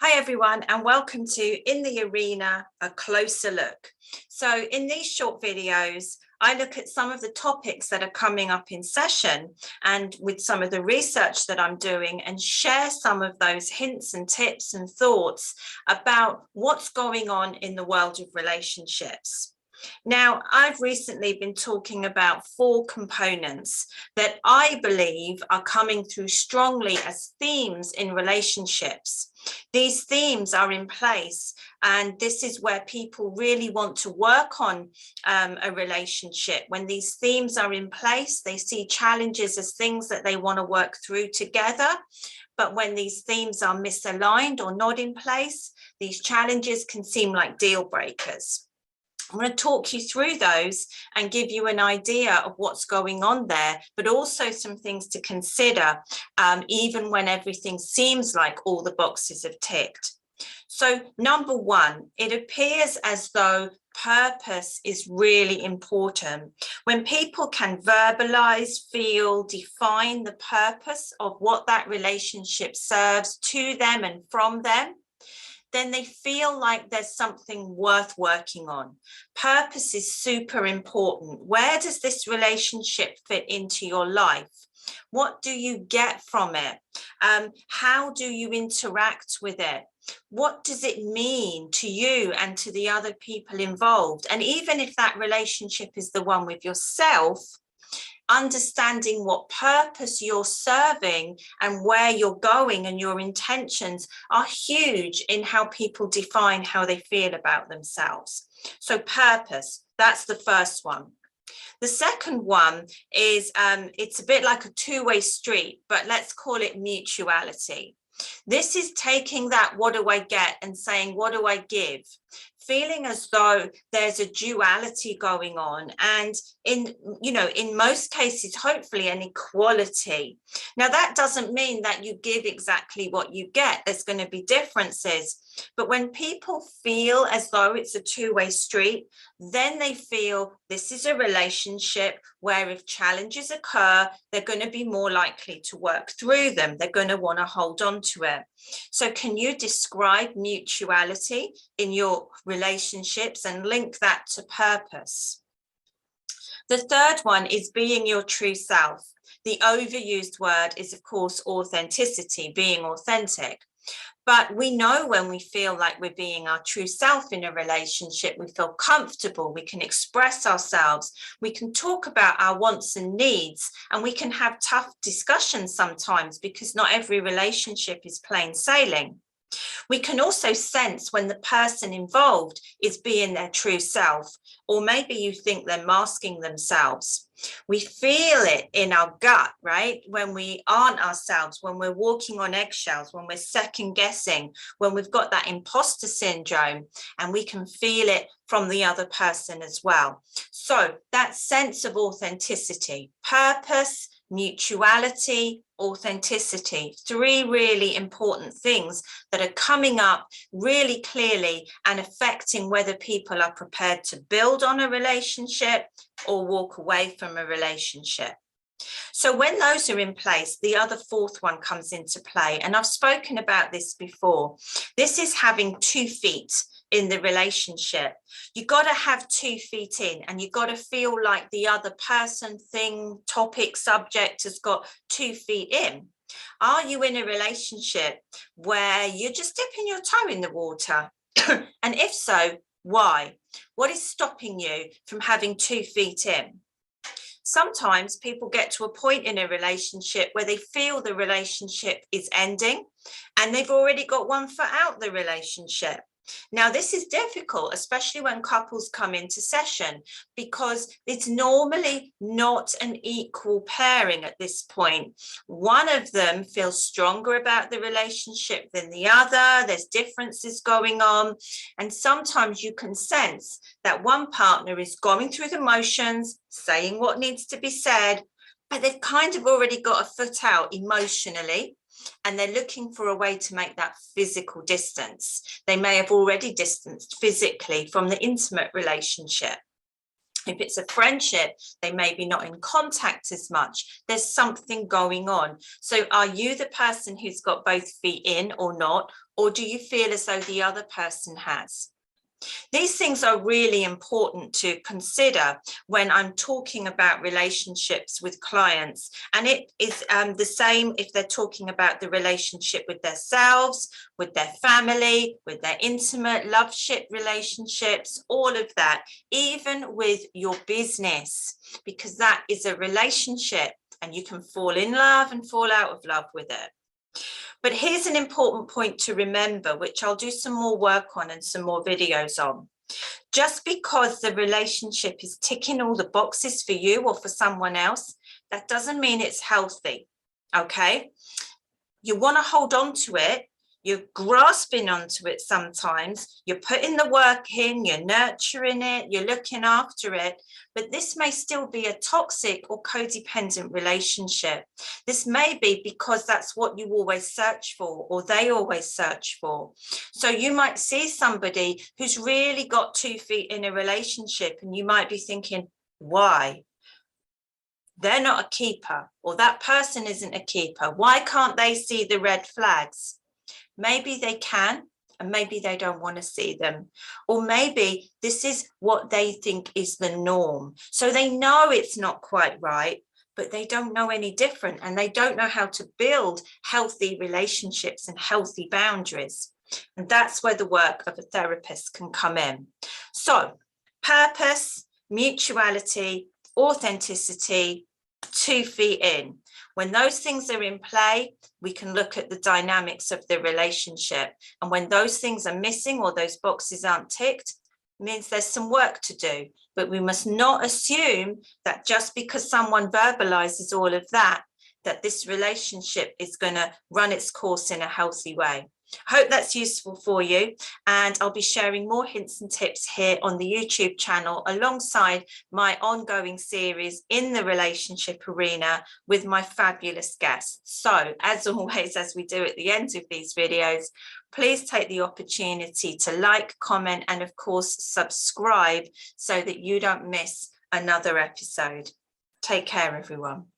Hi everyone, and welcome to In the Arena, a closer look. So in these short videos, I look at some of the topics that are coming up in session and with some of the research that I'm doing and share some of those hints and tips and thoughts about what's going on in the world of relationships. Now, I've recently been talking about 4 components that I believe are coming through strongly as themes in relationships. These themes are in place, and this is where people really want to work on a relationship. When these themes are in place, they see challenges as things that they want to work through together. But when these themes are misaligned or not in place, these challenges can seem like deal breakers. I'm going to talk you through those and give you an idea of what's going on there, but also some things to consider, even when everything seems like all the boxes have ticked. So number 1, it appears as though purpose is really important. When people can verbalize, feel, define the purpose of what that relationship serves to them and from them, then they feel like there's something worth working on. Purpose is super important. Where does this relationship fit into your life? What do you get from it? How do you interact with it? What does it mean to you and to the other people involved? And even if that relationship is the one with yourself, understanding what purpose you're serving and where you're going and your intentions are huge in how people define how they feel about themselves. So purpose, that's the first one. The second one is it's a bit like a two-way street, but let's call it mutuality. This is taking that what do I get and saying what do I give, feeling as though there's a duality going on, and in most cases hopefully an equality. Now that doesn't mean that you give exactly what you get. There's going to be differences, but when people feel as though it's a two-way street, then they feel this is a relationship where if challenges occur, they're going to be more likely to work through them. They're going to want to hold on to it. So can you describe mutuality in your relationships and link that to purpose? The third one is being your true self. The overused word is, of course, authenticity, being authentic. But we know when we feel like we're being our true self in a relationship, we feel comfortable, we can express ourselves, we can talk about our wants and needs, and we can have tough discussions sometimes because not every relationship is plain sailing. We can also sense when the person involved is being their true self, or maybe you think they're masking themselves. We feel it in our gut, right? When we aren't ourselves, when we're walking on eggshells, when we're second guessing, when we've got that imposter syndrome, and we can feel it from the other person as well. So that sense of authenticity, purpose, mutuality, authenticity, 3 really important things that are coming up really clearly and affecting whether people are prepared to build on a relationship or walk away from a relationship. So when those are in place, the other 4th one comes into play. And I've spoken about this before. This is having 2 feet in the relationship. You got to have 2 feet in, and you got to feel like the other person, thing, topic, subject has got 2 feet in. Are you in a relationship where you're just dipping your toe in the water? And if so, why? What is stopping you from having 2 feet in? Sometimes people get to a point in a relationship where they feel the relationship is ending and they've already got 1 foot out the relationship. Now, this is difficult, especially when couples come into session, because it's normally not an equal pairing at this point. One of them feels stronger about the relationship than the other. There's differences going on. And sometimes you can sense that one partner is going through the motions, saying what needs to be said, but they've kind of already got a foot out emotionally, and they're looking for a way to make that physical distance. They may have already distanced physically from the intimate relationship. If it's a friendship, they may be not in contact as much. There's something going on. So are you the person who's got both feet in or not? Or do you feel as though the other person has? These things are really important to consider when I'm talking about relationships with clients. And it is the same if they're talking about the relationship with themselves, with their family, with their intimate loveship relationships, all of that, even with your business, because that is a relationship and you can fall in love and fall out of love with it. But here's an important point to remember, which I'll do some more work on and some more videos on. Just because the relationship is ticking all the boxes for you or for someone else, that doesn't mean it's healthy, okay? You want to hold on to it. You're grasping onto it sometimes. You're putting the work in, you're nurturing it, you're looking after it, but this may still be a toxic or codependent relationship. This may be because that's what you always search for, or they always search for. So you might see somebody who's really got 2 feet in a relationship, and you might be thinking, why? They're not a keeper, or that person isn't a keeper. Why can't they see the red flags? Maybe they can, and maybe they don't want to see them. Or maybe this is what they think is the norm. So they know it's not quite right, but they don't know any different, and they don't know how to build healthy relationships and healthy boundaries. And that's where the work of a therapist can come in. So purpose, mutuality, authenticity, 2 feet in. When those things are in play, we can look at the dynamics of the relationship. And when those things are missing or those boxes aren't ticked, it means there's some work to do. But we must not assume that just because someone verbalizes all of that, that this relationship is going to run its course in a healthy way. I hope that's useful for you, and I'll be sharing more hints and tips here on the YouTube channel alongside my ongoing series in the relationship arena with my fabulous guests. So as always, as we do at the end of these videos, please take the opportunity to like, comment, and of course subscribe so that you don't miss another episode. Take care, everyone.